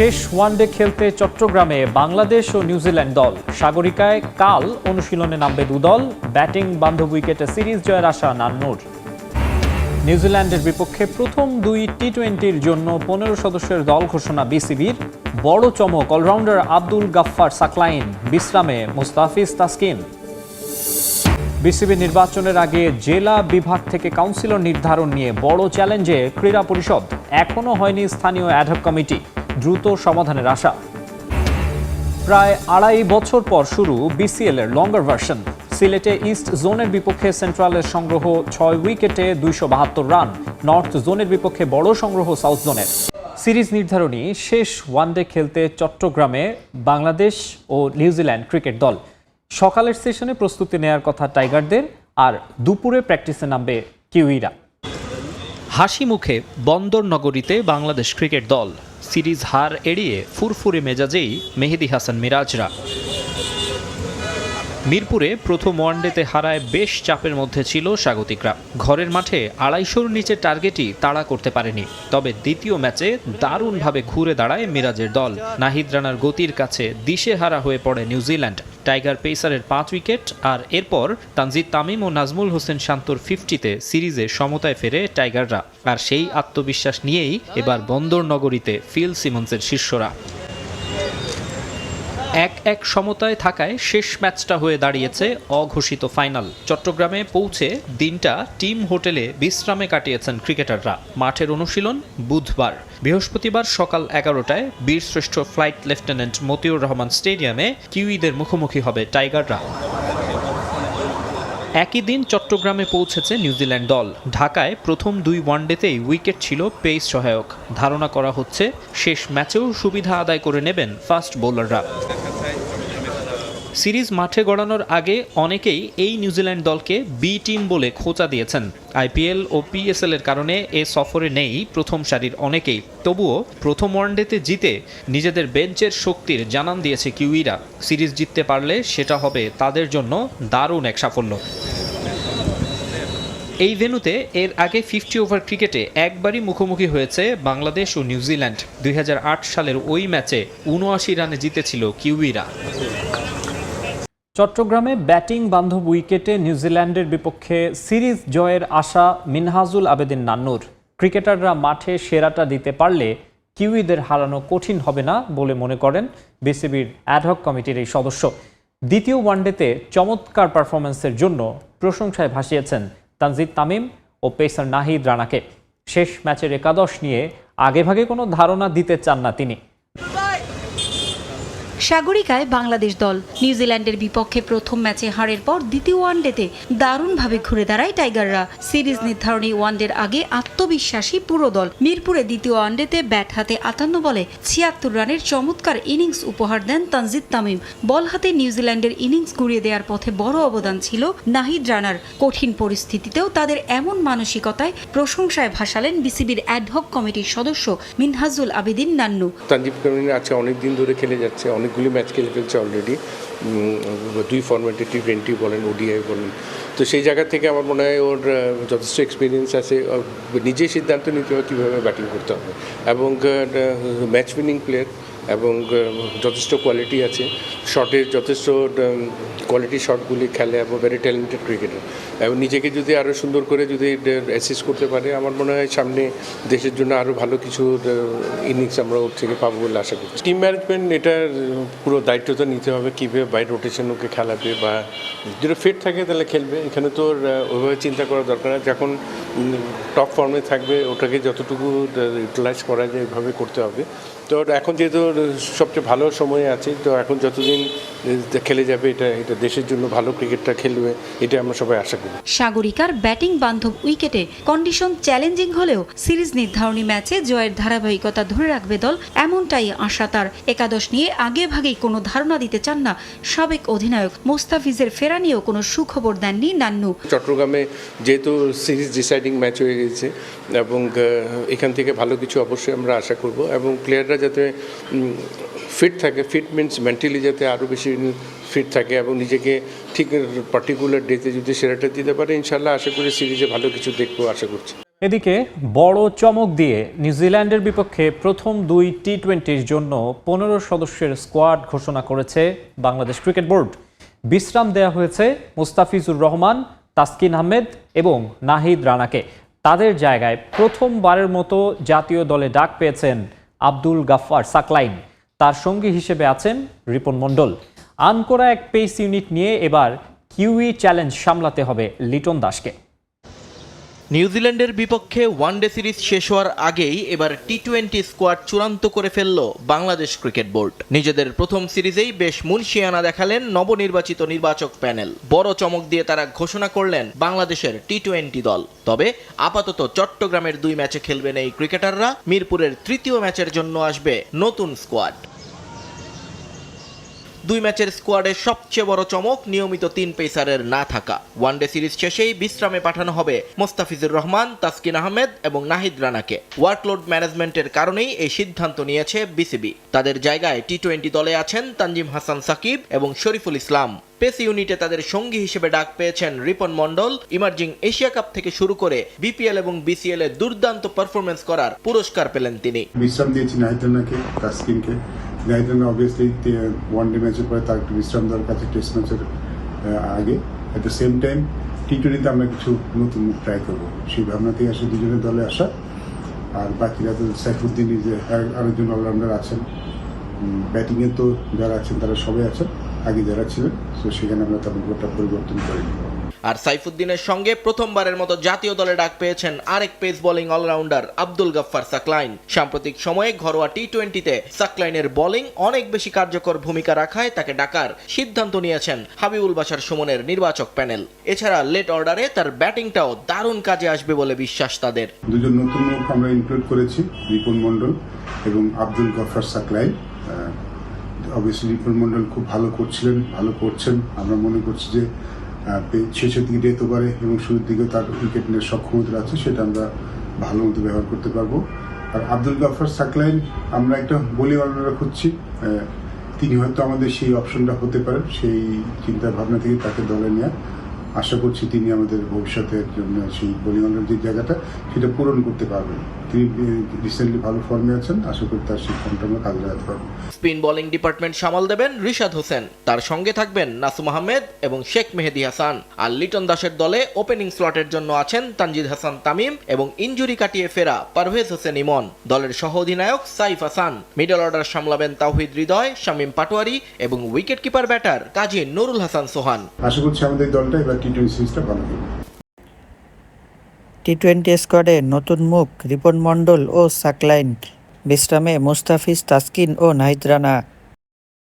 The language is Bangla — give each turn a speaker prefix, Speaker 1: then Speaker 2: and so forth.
Speaker 1: শেষ ওয়ানডে খেলতে চট্টগ্রামে বাংলাদেশ ও নিউজিল্যান্ড দল। সাগরিকায় কাল অনুশীলনে নামবে দুদল। ব্যাটিং বান্ধব উইকেটে সিরিজ জয়ের আশা নান্নুর। নিউজিল্যান্ডের বিপক্ষে প্রথম দুই টি-20-র জন্য 15 সদস্যের দল ঘোষণা বিসিবির। বড় চমক অলরাউন্ডার আব্দুল গাফফার সাকলাইন, বিশ্রামে মুস্তাফিজ তাসকিন। বিসিবি নির্বাচনের আগে জেলা বিভাগ থেকে কাউন্সিলর নির্ধারণ নিয়ে বড় চ্যালেঞ্জে ক্রীড়া পরিষদ। এখনও হয়নি স্থানীয় অ্যাডহক কমিটি, দ্রুত সমাধানের আশা। প্রায় 2.5 বছর পর শুরু বিসিএল এর লঙ্গার ভার্সন। সিলেটে ইস্ট জোনের বিপক্ষে সেন্ট্রালের সংগ্রহ 6 উইকেটে 272 রান। নর্থ জোনের বিপক্ষে বড় সংগ্রহ সাউথ জোনের। সিরিজ নির্ধারণী শেষ ওয়ানডে খেলতে চট্টগ্রামে বাংলাদেশ ও নিউজিল্যান্ড ক্রিকেট দল। সকালের সেশনে প্রস্তুতি নেয়ার কথা টাইগারদের, আর দুপুরে প্র্যাকটিসে নামবে কিউইরা।
Speaker 2: হাসি মুখে বন্দর নগরীতে বাংলাদেশ ক্রিকেট দল। সিরিজ হার এড়িয়ে ফুরফুরে মেজাজেই মেহেদী হাসান মিরাজরা। মিরপুরে প্রথম ওয়ানডেতে হারায় বেশ চাপের মধ্যে ছিল স্বাগতিকরা। ঘরের মাঠে 250-র নিচে টার্গেটই তাড়া করতে পারেনি। তবে দ্বিতীয় ম্যাচে দারুণভাবে ঘুরে দাঁড়ায় মিরাজের দল। নাহিদ রানার গতির কাছে দিশেহারা হয়ে পড়ে নিউজিল্যান্ড। টাইগার পেসারের 5 উইকেট, আর এরপর তানজিদ তামিম ও নাজমুল হোসেন শান্তর 50-তে সিরিজে সমতায় ফেরে টাইগাররা। আর সেই আত্মবিশ্বাস নিয়েই এবার বন্দর নগরীতে ফিল সিমন্সের শিষ্যরা। 1-1 সমতায় থাকায় শেষ ম্যাচটা হয়ে দাঁড়িয়েছে অঘোষিত ফাইনাল। চট্টগ্রামে পৌঁছে দিনটা টিম হোটেলে বিশ্রামে কাটিয়েছেন ক্রিকেটাররা। মাঠের অনুশীলন বুধবার। বৃহস্পতিবার সকাল 11টায় বীরশ্রেষ্ঠ ফ্লাইট লেফটেন্যান্ট মতিউর রহমান স্টেডিয়ামে কিউইদের মুখোমুখি হবে টাইগাররা। একই দিন চট্টগ্রামে পৌঁছেছে নিউজিল্যান্ড দল। ঢাকায় প্রথম 2 ওয়ানডেতেই উইকেট ছিল পেস সহায়ক। ধারণা করা হচ্ছে শেষ ম্যাচেও সুবিধা আদায় করে নেবেন ফাস্ট বোলাররা। সিরিজ মাঠে গড়ানোর আগে অনেকেই এই নিউজিল্যান্ড দলকে বি টিম বলে খোঁচা দিয়েছেন। আইপিএল ও পিএসএল এর কারণে এ সফরে নেই প্রথম সারির অনেকেই। তবুও প্রথম ওয়ানডেতে জিতে নিজেদের বেঞ্চের শক্তির জানান দিয়েছে কিউইরা। সিরিজ জিততে পারলে সেটা হবে তাদের জন্য দারুণ এক সাফল্য। এই ভেন্যুতে এর আগে 50 ওভার ক্রিকেটে একবারই মুখোমুখি হয়েছে বাংলাদেশ ও নিউজিল্যান্ড। 2008 সালের ওই ম্যাচে 79 রানে জিতেছিল কিউইরা।
Speaker 1: চট্টগ্রামে ব্যাটিং বান্ধব উইকেটে নিউজিল্যান্ডের বিপক্ষে সিরিজ জয়ের আশা মিনহাজুল আবেদিন নান্নুর। ক্রিকেটাররা মাঠে সেরাটা দিতে পারলে কিউইদের হারানো কঠিন হবে না বলে মনে করেন বিসিবির অ্যাডহক কমিটির এই সদস্য। দ্বিতীয় ওয়ানডেতে চমৎকার পারফরম্যান্সের জন্য প্রশংসায় ভাসিয়েছেন তানজিদ তামিম ও পেসার নাহিদ রানাকে। শেষ ম্যাচের একাদশ নিয়ে আগেভাগে কোনো ধারণা দিতে চান না তিনি।
Speaker 3: সাগরিকায় বাংলাদেশ দল। নিউজিল্যান্ডের বিপক্ষে প্রথম ম্যাচে হারের পর দ্বিতীয় ওয়ানডেতে দারুণভাবে ঘুরে দাঁড়ায় টাইগাররা। সিরিজ নির্ধারণী ওয়ানডের আগে আত্মবিশ্বাসী পুরো দল। মিরপুরে দ্বিতীয় ওয়ানডেতে ব্যাট হাতে 58 বলে 76 রানের চমৎকার ইনিংস উপহার দেন তানজিদ তামিম। বল হাতে নিউজিল্যান্ডের ইনিংস ঘুরিয়ে দেওয়ার পথে বড় অবদান ছিল নাহিদ রানার। কঠিন পরিস্থিতিতেও তাদের এমন মানসিকতায় প্রশংসায় ভাসালেন বিসিবির অ্যাডহক কমিটির সদস্য মিনহাজুল আবেদিন নান্নু।
Speaker 4: তানজিদ তামিম আছে অনেকদিন ধরে খেলে যাচ্ছে, অনেকগুলি ম্যাচ খেলে ফেলছে অলরেডি। 2 ফরম্যাটে টি-20 বলেন, ওডিআই বলেন। তো সেই জায়গা থেকে আমার মনে হয় ওর যথেষ্ট এক্সপিরিয়েন্স আছে। নিজেই সিদ্ধান্ত নিতে হবে কীভাবে ব্যাটিং করতে হবে, এবং ম্যাচ উইনিং প্লেয়ার, এবং যথেষ্ট কোয়ালিটি আছে। শটের যথেষ্ট কোয়ালিটি শটগুলি খেলে, এবং ভেরি ট্যালেন্টেড ক্রিকেটার। এবং নিজেকে যদি আরও সুন্দর করে যদি অ্যাসিস্ট করতে পারে, আমার মনে হয় সামনে দেশের জন্য আরও ভালো কিছু ইনিংস আমরা ওর থেকে পাবো বলে আশা করছি। টিম ম্যানেজমেন্ট এটার পুরো দায়িত্বটা নিতে হবে, কীভাবে বাই রোটেশন ওকে খেলাবে, বা যদি ফিট থাকে তাহলে খেলবে। এখানে তো ওইভাবে চিন্তা করা দরকার না। যখন টপ ফর্মে থাকবে ওটাকে যতটুকু ইউটিলাইজ করা যায় এভাবে করতে হবে। তো এখন যেহেতু সবচেয়ে ভালো সময় আছে, তো এখন যতদিন খেলে যাবে এটা দেশের জন্য ভালো ক্রিকেটটা খেলবে, এটা আমরা সবাই আশা করি।
Speaker 3: সাগরিকার ব্যাটিং বান্ধব উইকেটে কন্ডিশন চ্যালেঞ্জিং হলেও সিরিজ নির্ধারণী ম্যাচে জয়ের ধারাবাহিকতা ধরে রাখবে দল, এমনটাই আশা তার। একাদশ নিয়ে আগে ভাগেই কোনো ধারণা দিতে চান না সাবেক অধিনায়ক। মুস্তাফিজের ফেরা নিয়েও কোনো সুখবর দেননি নান্নু।
Speaker 4: চট্টগ্রামে যেহেতু সিরিজ ডিসাইডিং ম্যাচ হয়ে গেছে, এবং এখান থেকে ভালো কিছু অবশ্যই আমরা আশা করব, এবং প্লেয়াররা যাতে ফিট থাকে, ফিট মিনস মেন্টালি যাতে আরও বেশি ফিট থাকে, এবং নিজেকে ঠিক পার্টিকুলার ডেতে যদি সেরাটা দিতে পারে, ইনশাল্লাহ আশা করি সিরিজে ভালো কিছু দেখবো আশা করছি।
Speaker 1: এদিকে বড় চমক দিয়ে নিউজিল্যান্ডের বিপক্ষে প্রথম 2 টি-20-র জন্য 15 সদস্যের স্কোয়াড ঘোষণা করেছে বাংলাদেশ ক্রিকেট বোর্ড। বিশ্রাম দেয়া হয়েছে মুস্তাফিজুর রহমান, তাসকিন আহমেদ এবং নাহিদ রানাকে। তাদের জায়গায় প্রথমবারের মতো জাতীয় দলে ডাক পেয়েছেন আব্দুল গাফফার সাকলাইন। তার সঙ্গী হিসেবে আছেন রিপন মণ্ডল। আনকোরা এক পেস ইউনিট নিয়ে এবার কিউই চ্যালেঞ্জ সামলাতে হবে লিটন দাসকে।
Speaker 5: নিউজিল্যান্ডের বিপক্ষে ওয়ানডে সিরিজ শেষ হওয়ার আগেই এবার টি-20 স্কোয়াড চূড়ান্ত করে ফেলল বাংলাদেশ ক্রিকেট বোর্ড। নিজেদের প্রথম সিরিজেই বেশ মুনশিয়ানা দেখালেন নবনির্বাচিত নির্বাচক প্যানেল। বড় চমক দিয়ে তারা ঘোষণা করলেন বাংলাদেশের টি-20 দল। তবে আপাতত চট্টগ্রামের 2 ম্যাচে খেলবেন এই ক্রিকেটাররা। মিরপুরের 3য় ম্যাচের জন্য আসবে নতুন স্কোয়াড। 2 ম্যাচের স্কোয়াডের সবচেয়ে বড় চমক নিয়মিত 3 পেসারের না থাকা। ওয়ানডে সিরিজ শেষেই বিশ্রামে পাঠানো হবে মোস্তাফিজুর রহমান, তাসকিন আহমেদ এবং নাহিদ রানাকে। ওয়ার্কলোড ম্যানেজমেন্টের কারণেই এই সিদ্ধান্ত নিয়েছে বিসিবি। তাদের জায়গায় টি-20 দলে আছেন তানজিম হাসান সাকিব এবং শরীফুল ইসলাম। পেস ইউনিটে তাদের সঙ্গী হিসেবে ডাক পেয়েছেন রিপন মণ্ডল। ইমার্জিং এশিয়া কাপ থেকে শুরু করে বিপিএল এবং বিসিএল এ দুর্দান্ত পারফরমেন্স করার পুরস্কার পেলেন তিনি।
Speaker 6: বিশ্রাম দিয়েছি নাহিদ রানাকে, তাসকিনকে। নাহিদ রানা অবভিয়াসলি ওয়ানডে ম্যাচের পরে তার একটু বিশ্রাম দেওয়ার কাছে টেস্ট ম্যাচের আগে। অ্যাট দ্য সেম টাইম টি-20তে আমরা কিছু নতুন মুখ ট্রাই করবো, সেই ভাবনাতেই আসে দুজনের দলে আসা। আর বাকিরা তো সাইফুদ্দিন যে আরেকজন অলরাউন্ডার আছেন, ব্যাটিংয়ে তো যারা আছেন তারা সবাই আছেন, আগে যারা ছিলেন, তো সেখানে আমরা তেমন একটা পরিবর্তন করিনি।
Speaker 5: আর সাইফুদ্দিনের সঙ্গে প্রথমবারের মতো জাতীয় দলে ডাক পেয়েছেন আরেক pace bowling allrounder Abdul Gaffar Saklain. সাম্প্রতিক সময়ে ঘরোয়া টি-20তে সাকলাইনের বোলিং অনেক বেশি কার্যকর ভূমিকা রাখায় তাকে ডাকার সিদ্ধান্ত নিয়েছেন হাবিবুল বাশার সুমনের নির্বাচক প্যানেল। এছাড়া লেট অর্ডারে তার ব্যাটিংটাও দারুণ কাজে আসবে বলে বিশ্বাস তাদের।
Speaker 6: দুজন নতুন মুখ আমরা ইনক্লুড করেছি, রিপন মণ্ডল এবং আব্দুল গাফফার সাকলাইন। অবভিয়াসলি রিপন মণ্ডল খুব ভালো করছিলেন, ভালো করছেন। আমরা মনে করছি যে শেষের দিকে ডেথ ওভারে এবং শুরুর দিকে তার উইকেট নেওয়ার সক্ষমতা আছে, সেটা আমরা ভালো মতো ব্যবহার করতে পারবো। আর আব্দুল গাফফার সাকলাইন আমরা একটা বোলিং অলরাউন্ডার খুঁজছি, তিনি হয়তো আমাদের সেই অপশনটা হতে পারেন। সেই চিন্তা ভাবনা থেকে তাকে দলে নেওয়া, আশা করছি তিনি আমাদের ভবিষ্যতের জন্য সেই বোলিং অলরাউন্ডার যে জায়গাটা সেটা পূরণ করতে পারবেন। তিনি রিসেন্টলি ভালো ফর্মে আছেন, আশা করি তার সেই ফর্মটা আমরা কাজে লাগাতে পারবো।
Speaker 5: স্পিন বোলিং ডিপার্টমেন্ট সামাল দেবেন রিশাদ হোসেন, তার সঙ্গে থাকবেন নাসুম আহমেদ এবং শেখ মেহেদী হাসান। আর লিটন দাসের দলে ওপেনিং স্লটের জন্য আছেন তানজিদ হাসান তামিম এবং ইনজুরি কাটিয়ে ফেরা পারভেজ হোসেন ইমন। দলের সহ অধিনায়ক সাইফ হাসান। মিডল অর্ডার সামলাবেন তাওহিদ হৃদয়, শামীম পাটোয়ারি এবং উইকেট কিপার ব্যাটার কাজী নুরুল হাসান সোহান।
Speaker 6: আশা করছি আমাদের দলটা এবার টি-20 সিরিজটা ভালো খেলবে।
Speaker 7: টি-20 স্কোয়াডে নতুন মুখ রিপন মণ্ডল ও সাকলাইন। বিশ্রামে মুস্তাফিজ, তাসকিন ও নাহিদ রানা।